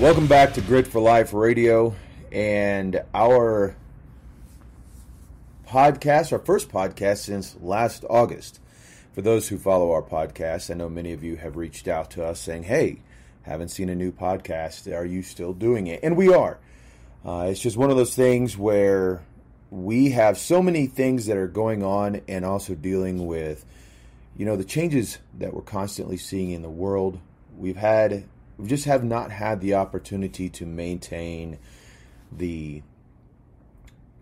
Welcome back to Grit for Life Radio and our podcast, our first podcast since last August. For those who follow our podcast, I know many of you have reached out to us saying, hey, haven't seen a new podcast. Are you still doing it? And we are. It's just one of those things where we have so many things that are going on and also dealing with, the changes that we're constantly seeing in the world. We just have not had the opportunity to maintain the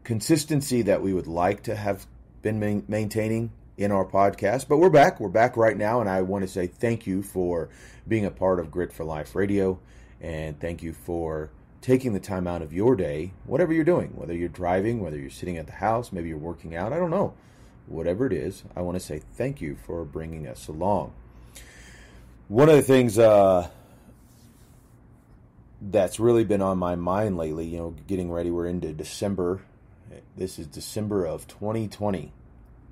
consistency that we would like to have been maintaining in our podcast. But we're back. We're back right now, and I want to say thank you for being a part of Grit for Life Radio, and thank you for taking the time out of your day, whatever you're doing, whether you're driving, whether you're sitting at the house, maybe you're working out, I don't know. Whatever it is, I want to say thank you for bringing us along. One of the things that's really been on my mind lately, getting ready, we're into December. This is December of 2020.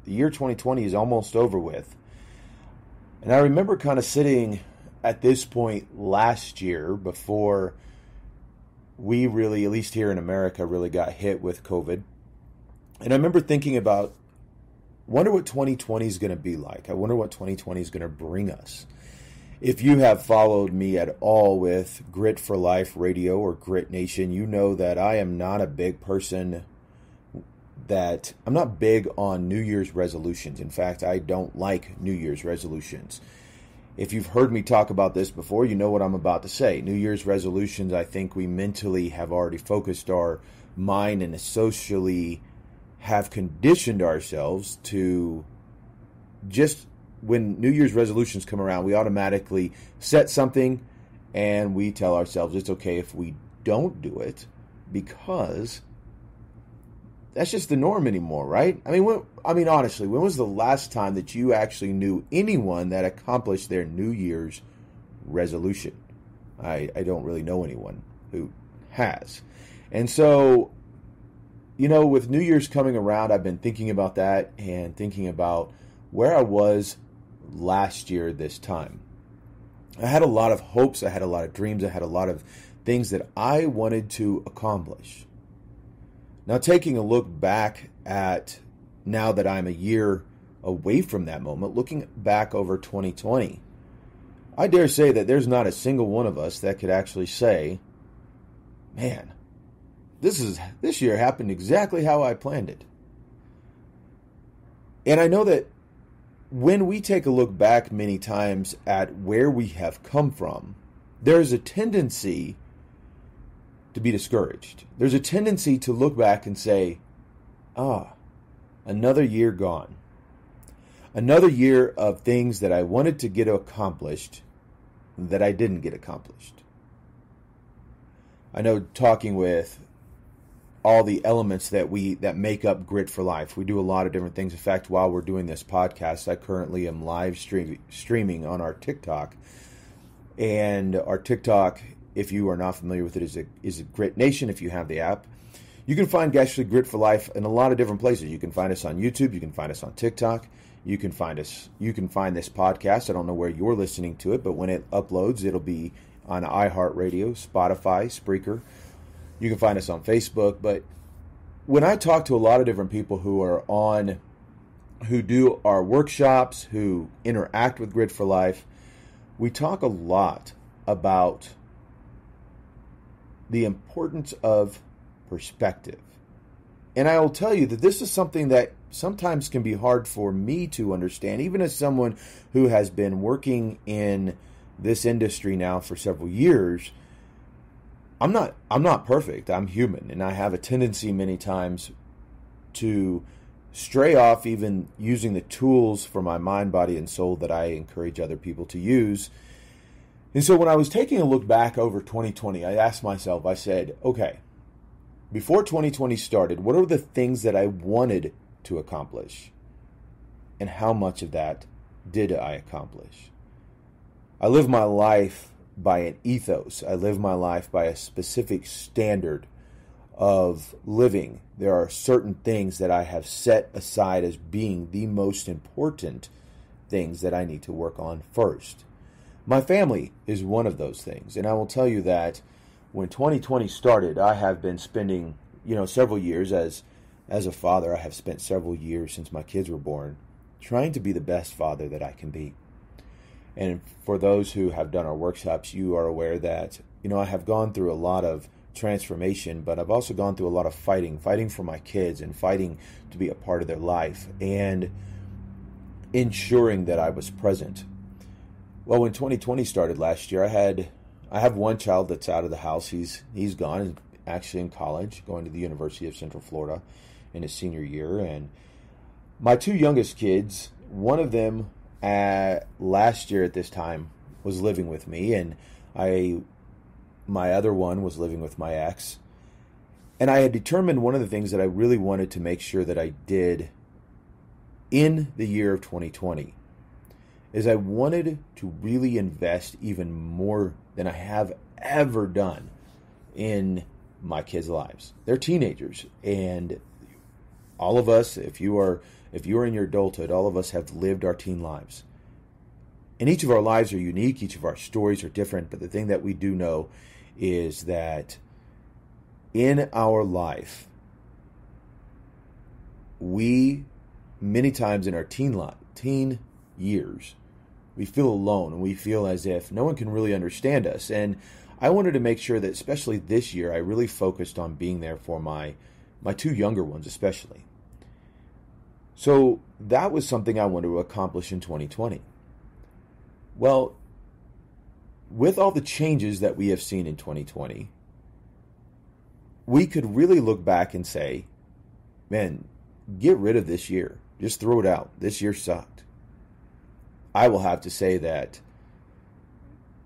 The year 2020 is almost over with. And I remember kind of sitting at this point last year before we really, at least here in America, really got hit with COVID. And I remember thinking about, wonder what 2020 is going to be like. I wonder what 2020 is going to bring us. If you have followed me at all with Grit for Life Radio or Grit Nation, you know that I am not a big person I'm not big on New Year's resolutions. In fact, I don't like New Year's resolutions. If you've heard me talk about this before, you know what I'm about to say. New Year's resolutions, I think we mentally have already focused our mind and socially have conditioned ourselves to just, when New Year's resolutions come around, we automatically set something and we tell ourselves it's okay if we don't do it because that's just the norm anymore, right? I mean, honestly, when was the last time that you actually knew anyone that accomplished their New Year's resolution? I don't really know anyone who has. And so, with New Year's coming around, I've been thinking about that and thinking about where I was last year this time. I had a lot of hopes, I had a lot of dreams, I had a lot of things that I wanted to accomplish. Now, taking a look back at, now that I'm a year away from that moment, looking back over 2020, I dare say that there's not a single one of us that could actually say, man, this year happened exactly how I planned it. And I know that when we take a look back many times at where we have come from, there's a tendency to be discouraged. There's a tendency to look back and say, another year gone. Another year of things that I wanted to get accomplished that I didn't get accomplished. I know, talking with all the elements that make up Grit for Life, we do a lot of different things. In fact, while we're doing this podcast, I currently am live streaming on our TikTok. And our TikTok, if you are not familiar with it, is a Grit Nation. If you have the app, you can find actually Grit for Life in a lot of different places. You can find us on YouTube. You can find us on TikTok. You can find this podcast. I don't know where you're listening to it, but when it uploads, it'll be on iHeartRadio, Spotify, Spreaker. You can find us on Facebook. But when I talk to a lot of different people who do our workshops, who interact with Grit for Life, we talk a lot about the importance of perspective. And I will tell you that this is something that sometimes can be hard for me to understand, even as someone who has been working in this industry now for several years. I'm not perfect. I'm human, and I have a tendency many times to stray off even using the tools for my mind, body, and soul that I encourage other people to use. And so when I was taking a look back over 2020, I asked myself, I said, okay, before 2020 started, what are the things that I wanted to accomplish? And how much of that did I accomplish? I live my life by an ethos. I live my life by a specific standard of living. There are certain things that I have set aside as being the most important things that I need to work on first. My family is one of those things. And I will tell you that when 2020 started, I have been spending, several years as a father. I have spent several years since my kids were born trying to be the best father that I can be. And for those who have done our workshops, you are aware that, I have gone through a lot of transformation, but I've also gone through a lot of fighting for my kids and fighting to be a part of their life and ensuring that I was present. Well, when 2020 started last year, I have one child that's out of the house. He's gone. He's actually in college, going to the University of Central Florida in his senior year. And my two youngest kids, one of them last year at this time was living with me, and my other one was living with my ex. And I had determined one of the things that I really wanted to make sure that I did in the year of 2020 is I wanted to really invest even more than I have ever done in my kids' lives. They're teenagers, and all of us, if you are in your adulthood, all of us have lived our teen lives. And each of our lives are unique, each of our stories are different, but the thing that we do know is that in our life, we, many times in our teen years, we feel alone and we feel as if no one can really understand us. And I wanted to make sure that, especially this year, I really focused on being there for my two younger ones especially. So that was something I wanted to accomplish in 2020. Well, with all the changes that we have seen in 2020, we could really look back and say, man, get rid of this year. Just throw it out. This year sucked. I will have to say that,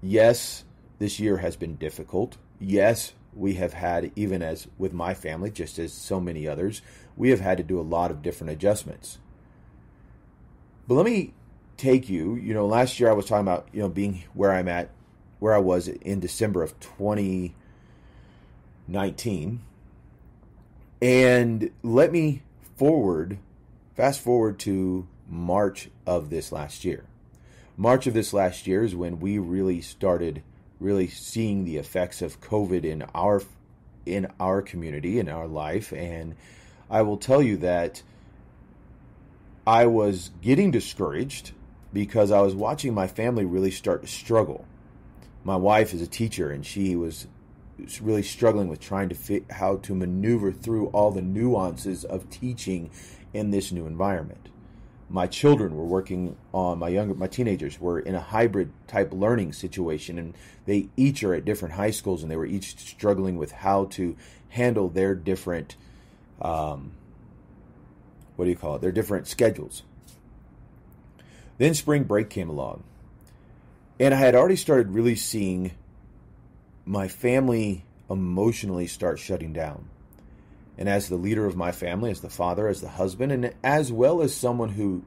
yes, this year has been difficult. Yes, we have had, even as with my family, just as so many others, we have had to do a lot of different adjustments. But let me take you, last year I was talking about, being where I was in December of 2019. And let me fast forward to March of this last year. March of this last year is when we really started seeing the effects of COVID in our community, in our life. And I will tell you that I was getting discouraged because I was watching my family really start to struggle. My wife is a teacher, and she was really struggling with trying to how to maneuver through all the nuances of teaching in this new environment. My children were working on, my teenagers were in a hybrid type learning situation, and they each are at different high schools, and they were each struggling with how to handle their different, their different schedules. Then spring break came along, and I had already started really seeing my family emotionally start shutting down. And as the leader of my family, as the father, as the husband, and as well as someone who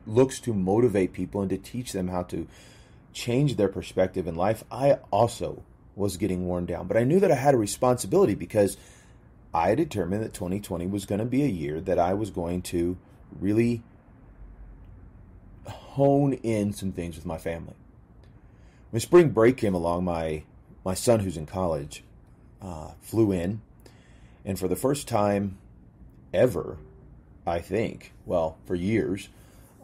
looks to motivate people and to teach them how to change their perspective in life, I also was getting worn down. But I knew that I had a responsibility because I determined that 2020 was going to be a year that I was going to really hone in some things with my family. When spring break came along, my son, who's in college, flew in. And for the first time ever, I think, for years,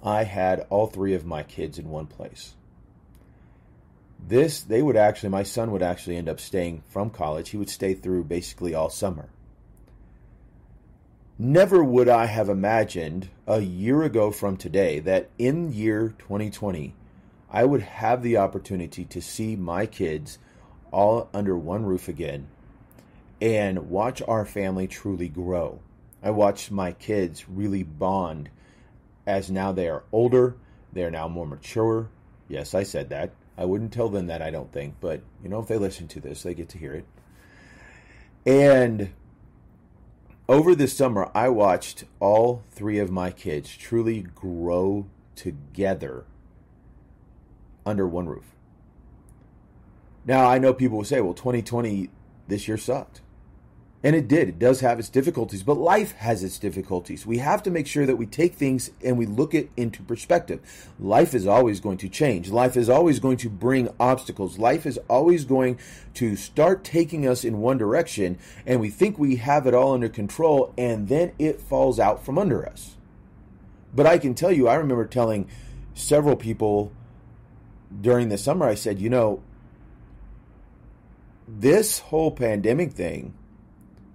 I had all three of my kids in one place. My son would actually end up staying from college. He would stay through basically all summer. Never would I have imagined a year ago from today that in year 2020, I would have the opportunity to see my kids all under one roof again and watch our family truly grow. I watched my kids really bond as now they are older, they are now more mature. Yes, I said that. I wouldn't tell them that, I don't think, but if they listen to this, they get to hear it. And over this summer, I watched all three of my kids truly grow together under one roof. Now, I know people will say, 2020, this year sucked. And it did. It does have its difficulties, but life has its difficulties. We have to make sure that we take things and we look it into perspective. Life is always going to change. Life is always going to bring obstacles. Life is always going to start taking us in one direction, and we think we have it all under control, and then it falls out from under us. But I can tell you, I remember telling several people during the summer, I said, this whole pandemic thing,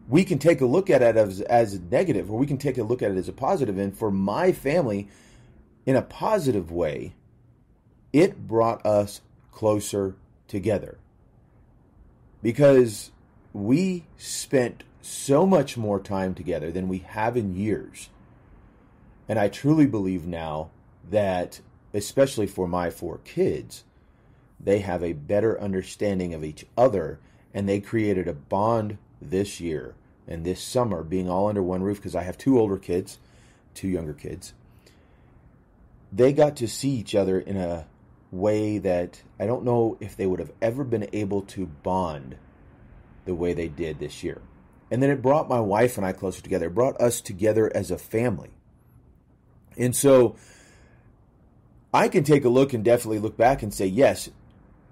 we can take a look at it as a negative, or we can take a look at it as a positive. And for my family, in a positive way, it brought us closer together. Because we spent so much more time together than we have in years. And I truly believe now that, especially for my 4 kids, they have a better understanding of each other, and they created a bond this year and this summer, being all under one roof, because I have 2 older kids, 2 younger kids. They got to see each other in a way that I don't know if they would have ever been able to bond the way they did this year. And then it brought my wife and I closer together. It brought us together as a family. And so I can take a look and definitely look back and say, yes,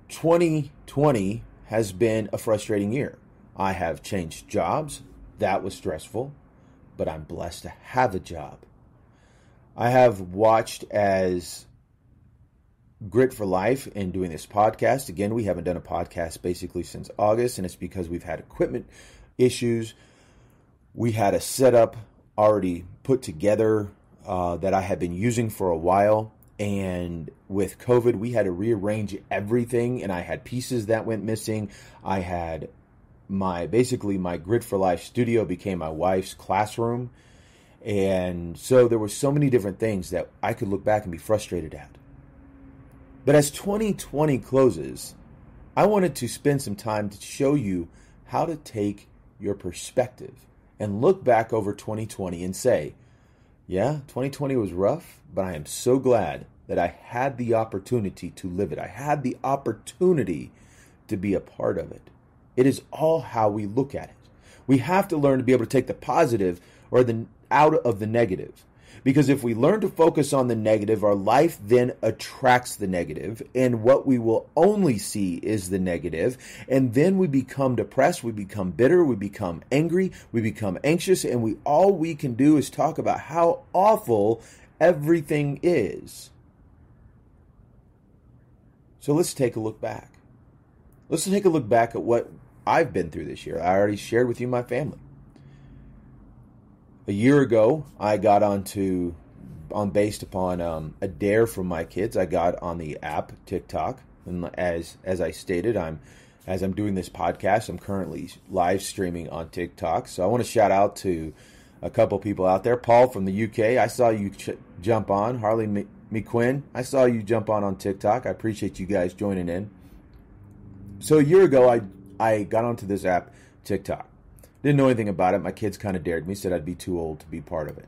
2020 has been a frustrating year. I have changed jobs. That was stressful, but I'm blessed to have a job. I have watched as Grit for Life and doing this podcast. Again, we haven't done a podcast basically since August, and it's because we've had equipment issues. We had a setup already put together that I had been using for a while. And with COVID, we had to rearrange everything, and I had pieces that went missing. I had my Grit for Life studio became my wife's classroom. And so there were so many different things that I could look back and be frustrated at. But as 2020 closes, I wanted to spend some time to show you how to take your perspective and look back over 2020 and say, yeah, 2020 was rough, but I am so glad that I had the opportunity to live it. I had the opportunity to be a part of it. It is all how we look at it. We have to learn to be able to take the positive or the out of the negative. Because if we learn to focus on the negative, our life then attracts the negative, and what we will only see is the negative, and then we become depressed, we become bitter, we become angry, we become anxious, and all we can do is talk about how awful everything is. So let's take a look back. Let's take a look back at what I've been through this year. I already shared with you my family. A year ago, I got based upon a dare from my kids. I got on the app TikTok, and as I stated, as I'm doing this podcast, I'm currently live streaming on TikTok. So I want to shout out to a couple people out there. Paul from the UK, I saw you jump on. Harley McQuinn, I saw you jump on TikTok. I appreciate you guys joining in. So a year ago, I got onto this app TikTok. Didn't know anything about it. My kids kind of dared me, said I'd be too old to be part of it.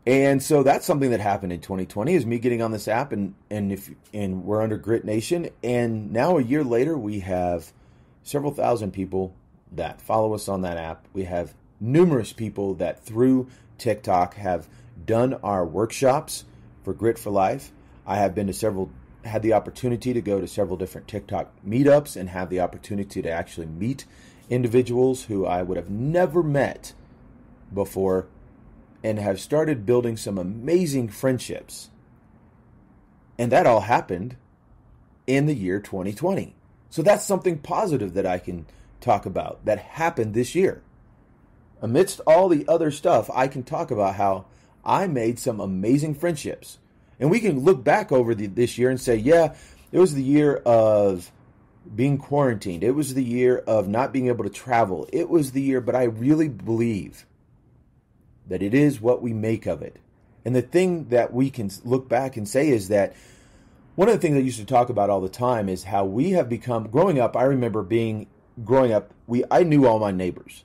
And so that's something that happened in 2020 is me getting on this app, and we're under Grit Nation. And now a year later, we have several thousand people that follow us on that app. We have numerous people that through TikTok have done our workshops for Grit for Life. I have been to had the opportunity to go to several different TikTok meetups and have the opportunity to actually meet individuals who I would have never met before, and have started building some amazing friendships. And that all happened in the year 2020. So that's something positive that I can talk about that happened this year. Amidst all the other stuff, I can talk about how I made some amazing friendships. And we can look back over this year and say, yeah, it was the year of being quarantined. It was the year of not being able to travel. It was the year, but I really believe that it is what we make of it. And the thing that we can look back and say is that one of the things I used to talk about all the time is how we have become, growing up, I remember I knew all my neighbors.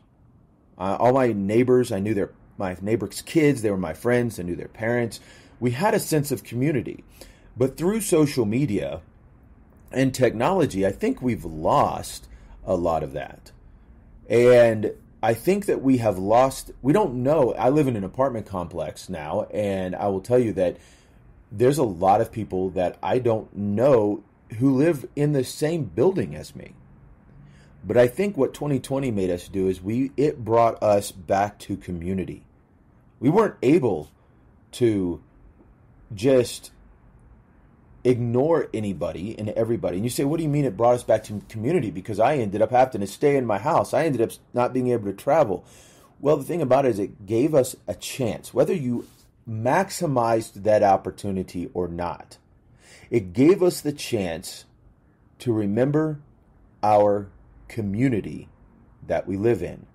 I knew my neighbors' kids, they were my friends, I knew their parents. We had a sense of community. But through social media and technology, I think we've lost a lot of that. And I think that we don't know. I live in an apartment complex now, and I will tell you that there's a lot of people that I don't know who live in the same building as me. But I think what 2020 made us do is it brought us back to community. We weren't able to just ignore anybody and everybody. And you say, what do you mean it brought us back to community? Because I ended up having to stay in my house. I ended up not being able to travel. Well, the thing about it is it gave us a chance, whether you maximized that opportunity or not. It gave us the chance to remember our community that we live in.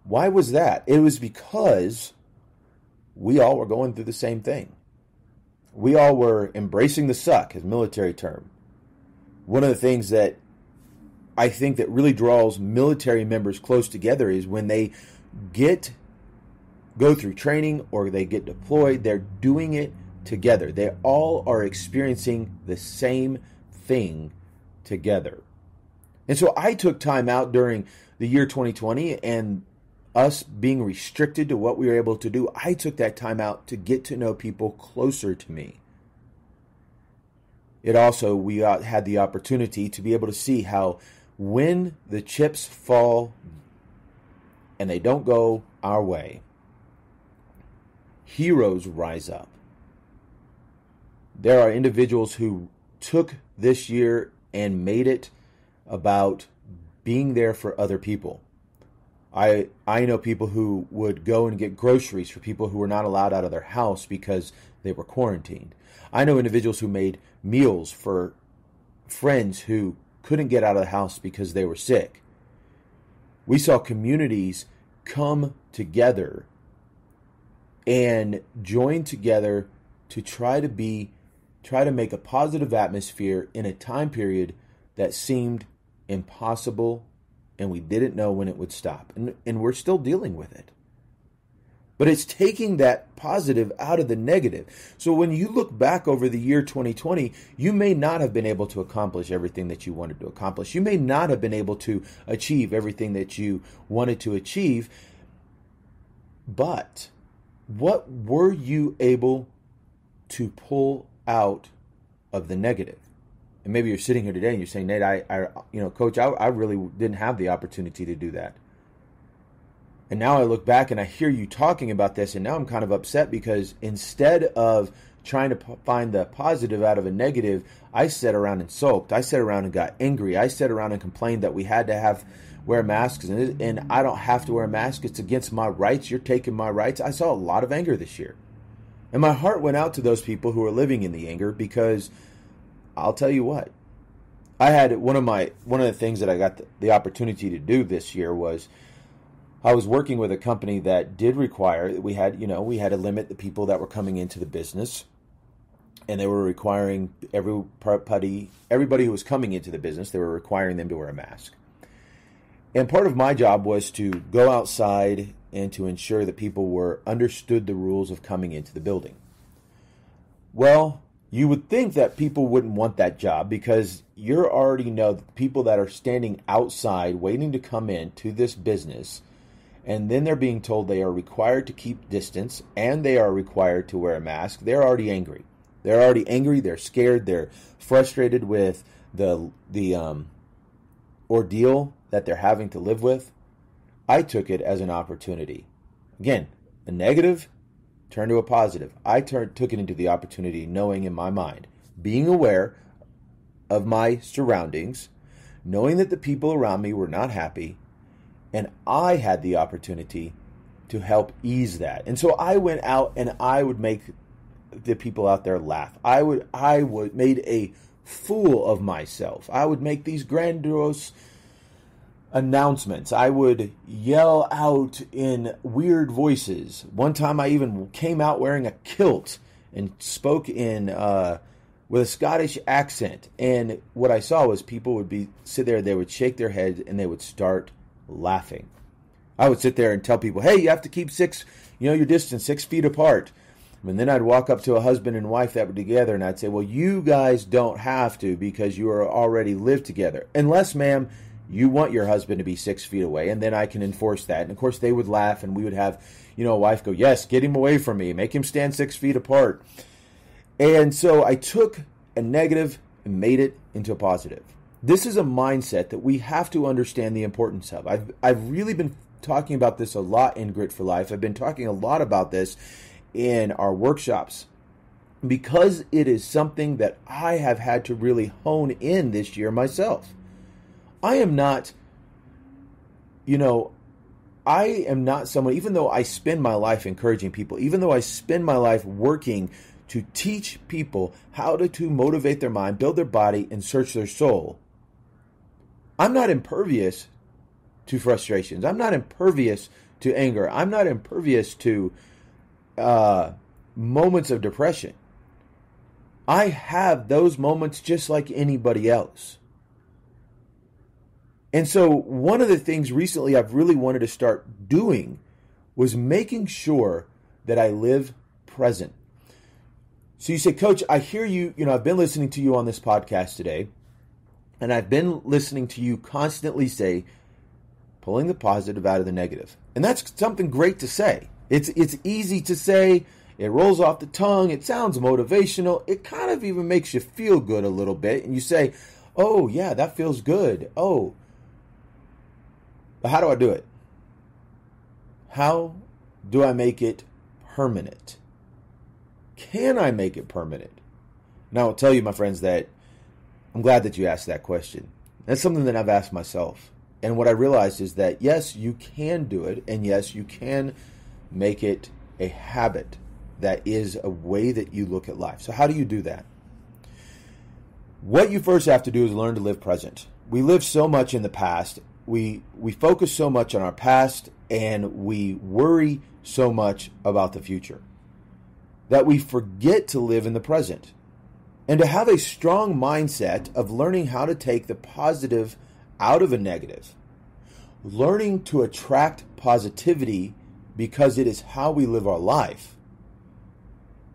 Why was that? It was because we all were going through the same thing. We all were embracing the suck, as a military term. One of the things that I think that really draws military members close together is when they go through training or they get deployed, they're doing it together. They all are experiencing the same thing together. And so I took time out during the year 2020, and us being restricted to what we were able to do, I took that time out to get to know people closer to me. We had the opportunity to be able to see how when the chips fall and they don't go our way, heroes rise up. There are individuals who took this year and made it about being there for other people. I know people who would go and get groceries for people who were not allowed out of their house because they were quarantined. I know individuals who made meals for friends who couldn't get out of the house because they were sick. We saw communities come together and join together to try to make a positive atmosphere in a time period that seemed impossible, and we didn't know when it would stop. And we're still dealing with it. But it's taking that positive out of the negative. So when you look back over the year 2020, you may not have been able to accomplish everything that you wanted to accomplish. You may not have been able to achieve everything that you wanted to achieve. But what were you able to pull out of the negative? And maybe you're sitting here today and you're saying, Nate, Coach, I really didn't have the opportunity to do that. And now I look back and I hear you talking about this, and now I'm kind of upset because instead of trying to find the positive out of a negative, I sat around and sulked. I sat around and got angry. I sat around and complained that we had to wear masks, and I don't have to wear a mask. It's against my rights. You're taking my rights. I saw a lot of anger this year. And my heart went out to those people who are living in the anger, because I'll tell you what, I had one of the things that I got the opportunity to do this year was I was working with a company that did require, we had to limit the people that were coming into the business, and they were requiring everybody who was coming into the business, they were requiring them to wear a mask. And part of my job was to go outside and to ensure that people understood the rules of coming into the building. Well, you would think that people wouldn't want that job, because you already know that the people that are standing outside waiting to come into this business, and then they're being told they are required to keep distance and they are required to wear a mask, they're already angry. They're already angry, they're scared, they're frustrated with the ordeal that they're having to live with. I took it as an opportunity. Again, a negative turned to a positive. I took it into the opportunity, knowing in my mind, being aware of my surroundings, knowing that the people around me were not happy, and I had the opportunity to help ease that. And so I went out and I would make the people out there laugh. I would made a fool of myself. I would make these grandiose announcements. I would yell out in weird voices. One time I even came out wearing a kilt and spoke in with a Scottish accent. And what I saw was people would sit there, they would shake their heads, and they would start laughing. I would sit there and tell people, hey, you have to keep your distance 6 feet apart. And then I'd walk up to a husband and wife that were together, and I'd say, well, you guys don't have to, because you are already live together. Unless, ma'am, You want your husband to be 6 feet away, and then I can enforce that. And of course, they would laugh, and we would have, a wife go, yes, get him away from me. Make him stand 6 feet apart. And so I took a negative and made it into a positive. This is a mindset that we have to understand the importance of. I've really been talking about this a lot in Grit for Life. I've been talking a lot about this in our workshops because it is something that I have had to really hone in this year myself. I am not someone, even though I spend my life encouraging people, even though I spend my life working to teach people how to motivate their mind, build their body, and search their soul, I'm not impervious to frustrations. I'm not impervious to anger. I'm not impervious to moments of depression. I have those moments just like anybody else. And so one of the things recently I've really wanted to start doing was making sure that I live present. So you say, Coach, I hear you, I've been listening to you on this podcast today, and I've been listening to you constantly say, pulling the positive out of the negative. And that's something great to say. It's easy to say. It rolls off the tongue. It sounds motivational. It kind of even makes you feel good a little bit. And you say, oh, yeah, that feels good. Oh, but how do I do it? How do I make it permanent? Can I make it permanent? Now, I'll tell you, my friends, that I'm glad that you asked that question. That's something that I've asked myself. And what I realized is that, yes, you can do it. And yes, you can make it a habit that is a way that you look at life. So how do you do that? What you first have to do is learn to live present. We live so much in the past. We focus so much on our past, and we worry so much about the future that we forget to live in the present and to have a strong mindset of learning how to take the positive out of a negative, learning to attract positivity because it is how we live our life.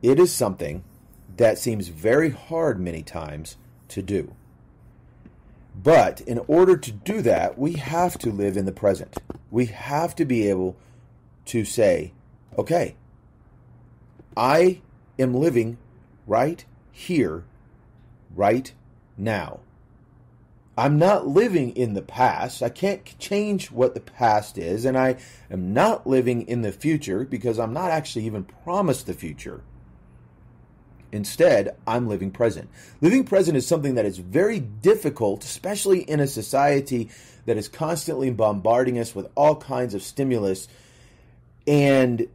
It is something that seems very hard many times to do. But in order to do that, we have to live in the present. We have to be able to say, okay, I am living right here, right now. I'm not living in the past. I can't change what the past is, and I am not living in the future because I'm not actually even promised the future. Instead, I'm living present. Living present is something that is very difficult, especially in a society that is constantly bombarding us with all kinds of stimulus, and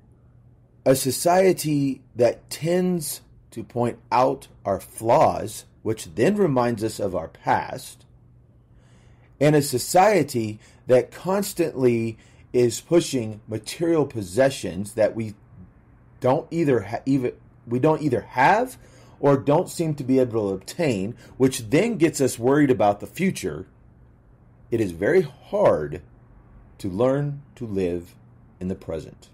a society that tends to point out our flaws, which then reminds us of our past, and a society that constantly is pushing material possessions that we don't either have or don't seem to be able to obtain, which then gets us worried about the future. It is very hard to learn to live in the present.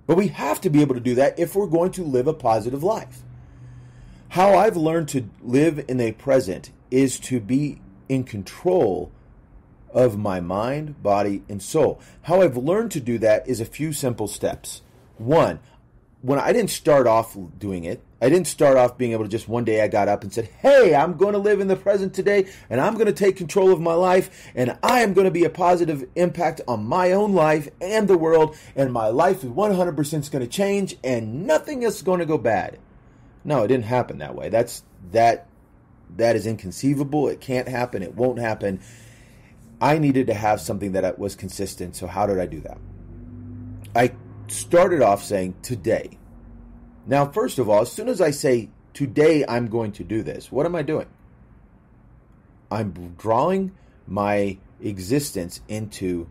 But we have to be able to do that if we're going to live a positive life. How I've learned to live in the present is to be in control of my mind, body, and soul. How I've learned to do that is a few simple steps. One, when I didn't start off doing it, I didn't start off being able to just one day I got up and said, hey, I'm going to live in the present today, and I'm going to take control of my life, and I am going to be a positive impact on my own life and the world, and my life is 100% going to change, and nothing is going to go bad. No, it didn't happen that way. That is inconceivable. It can't happen. It won't happen. I needed to have something that was consistent. So how did I do that? I started off saying today. Now, first of all, as soon as I say today I'm going to do this, what am I doing? I'm drawing my existence into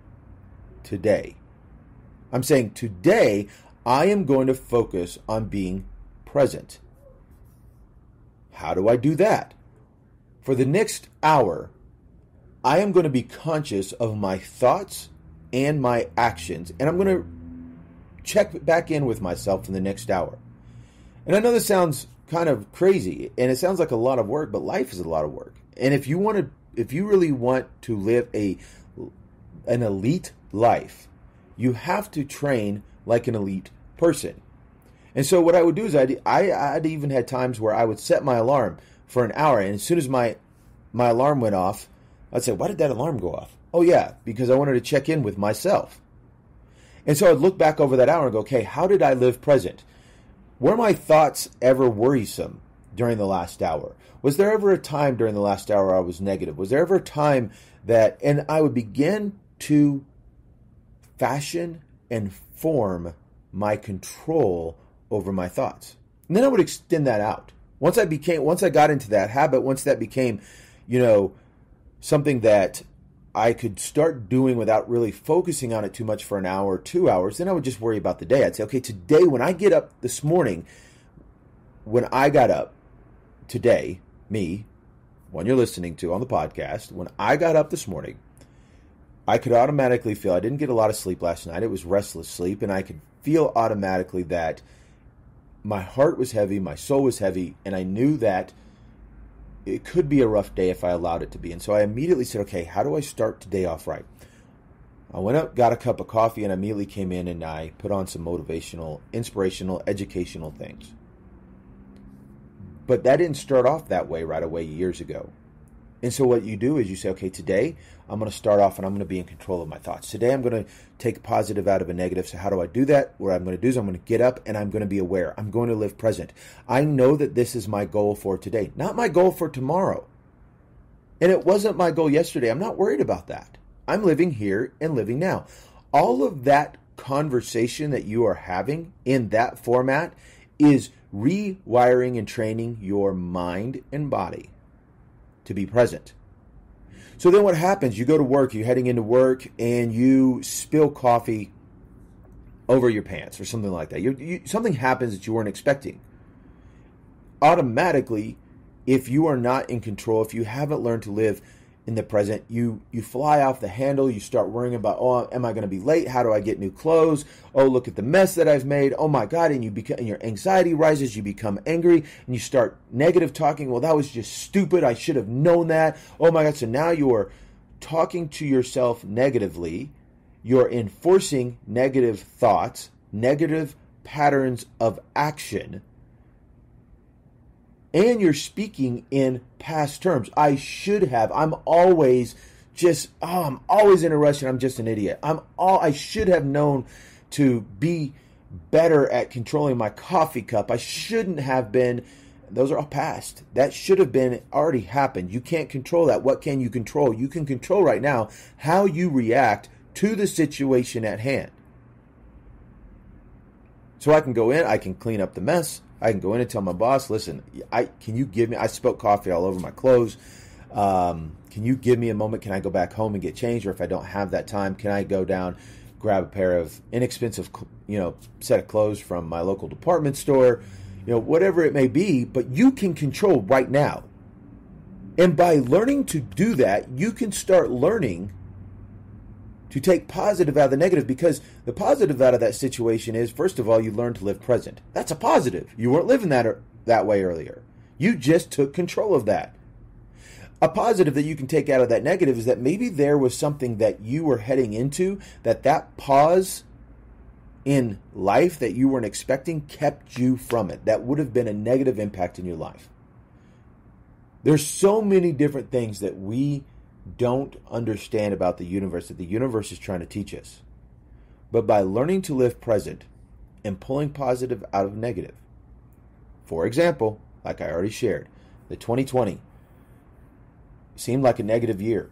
today. I'm saying today I am going to focus on being present. How do I do that? For the next hour, I am going to be conscious of my thoughts and my actions, and I'm going to check back in with myself in the next hour. And I know this sounds kind of crazy, and it sounds like a lot of work, but life is a lot of work. And if you want to really want to live an elite life, you have to train like an elite person. And so what I would do is I'd even had times where I would set my alarm for an hour, and as soon as my alarm went off, I'd say, why did that alarm go off? Oh yeah, because I wanted to check in with myself. And so I'd look back over that hour and go, okay, how did I live present? Were my thoughts ever worrisome during the last hour? Was there ever a time during the last hour I was negative? Was there ever a time that, and I would begin to fashion and form my control over my thoughts. And then I would extend that out. Once I got into that habit, once that became, something that I could start doing without really focusing on it too much for an hour or 2 hours, then I would just worry about the day. I'd say, okay, today when I get up this morning, when I got up today, me, one you're listening to on the podcast, when I got up this morning, I could automatically feel, I didn't get a lot of sleep last night. It was restless sleep, and I could feel automatically that my heart was heavy, my soul was heavy, and I knew that it could be a rough day if I allowed it to be. And so I immediately said, okay, how do I start today off right? I went up, got a cup of coffee, and immediately came in and I put on some motivational, inspirational, educational things. But that didn't start off that way right away years ago. And so what you do is you say, okay, today I'm going to start off and I'm going to be in control of my thoughts. Today I'm going to take a positive out of a negative. So how do I do that? What I'm going to do is I'm going to get up and I'm going to be aware. I'm going to live present. I know that this is my goal for today, not my goal for tomorrow. And it wasn't my goal yesterday. I'm not worried about that. I'm living here and living now. All of that conversation that you are having in that format is rewiring and training your mind and body to be present. So then what happens? You go to work, you're heading into work, and you spill coffee over your pants or something like that. Something happens that you weren't expecting. Automatically, if you are not in control, if you haven't learned to live in the present, you fly off the handle. You start worrying about, oh, am I going to be late? How do I get new clothes? Oh, look at the mess that I've made. Oh my God. And your anxiety rises. You become angry and you start negative talking. Well, that was just stupid. I should have known that. Oh my God. So now you are talking to yourself negatively. You're enforcing negative thoughts, negative patterns of action. And you're speaking in past terms. I should have. I'm always in a rush and I'm just an idiot. I should have known to be better at controlling my coffee cup. I shouldn't have been. Those are all past. That should have been already happened. You can't control that. What can you control? You can control right now how you react to the situation at hand. So I can go in, I can clean up the mess. I can go in and tell my boss, listen, I spilled coffee all over my clothes. Can you give me a moment? Can I go back home and get changed? Or if I don't have that time, can I go down, grab a pair of inexpensive, set of clothes from my local department store, whatever it may be, but you can control right now. And by learning to do that, you can start learning to take positive out of the negative, because the positive out of that situation is, first of all, you learn to live present. That's a positive. You weren't living that way earlier. You just took control of that. A positive that you can take out of that negative is that maybe there was something that you were heading into, that pause in life that you weren't expecting kept you from it. That would have been a negative impact in your life. There's so many different things that we don't understand about the universe that the universe is trying to teach us. But by learning to live present and pulling positive out of negative, for example, like I already shared, the 2020 seemed like a negative year.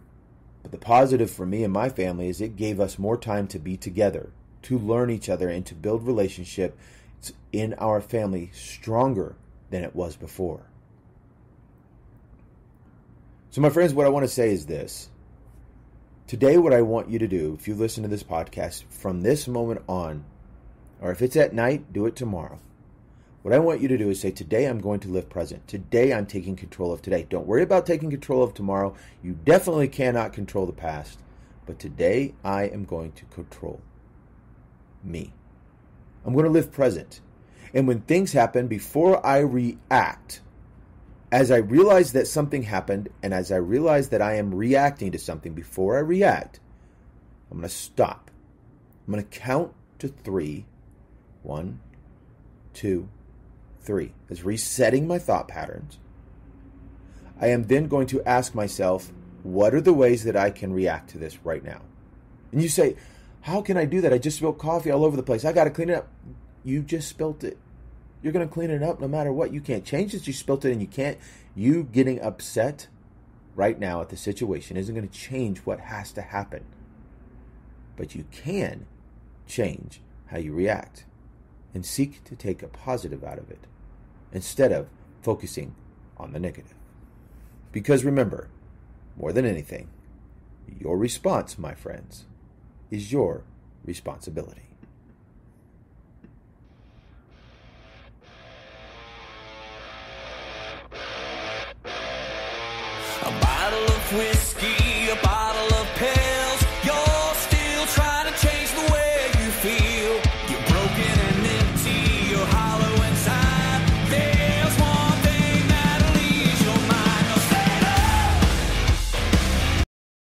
But the positive for me and my family is it gave us more time to be together, to learn each other, and to build relationship in our family stronger than it was before. So my friends, what I want to say is this. Today, what I want you to do, if you listen to this podcast from this moment on, or if it's at night, do it tomorrow. What I want you to do is say, today I'm going to live present. Today I'm taking control of today. Don't worry about taking control of tomorrow. You definitely cannot control the past. But today I am going to control me. I'm going to live present. And when things happen, before I react, as I realize that something happened, and as I realize that I am reacting to something, before I react, I'm going to stop. I'm going to count to 3. 1, 2, 3. As resetting my thought patterns. I am then going to ask myself, what are the ways that I can react to this right now? And you say, how can I do that? I just spilled coffee all over the place. I got to clean it up. You just spilt it. You're going to clean it up no matter what. You can't change this. You spilt it, and you can't. You getting upset right now at the situation isn't going to change what has to happen. But you can change how you react and seek to take a positive out of it instead of focusing on the negative. Because remember, more than anything, your response, my friends, is your responsibility. A bottle of whiskey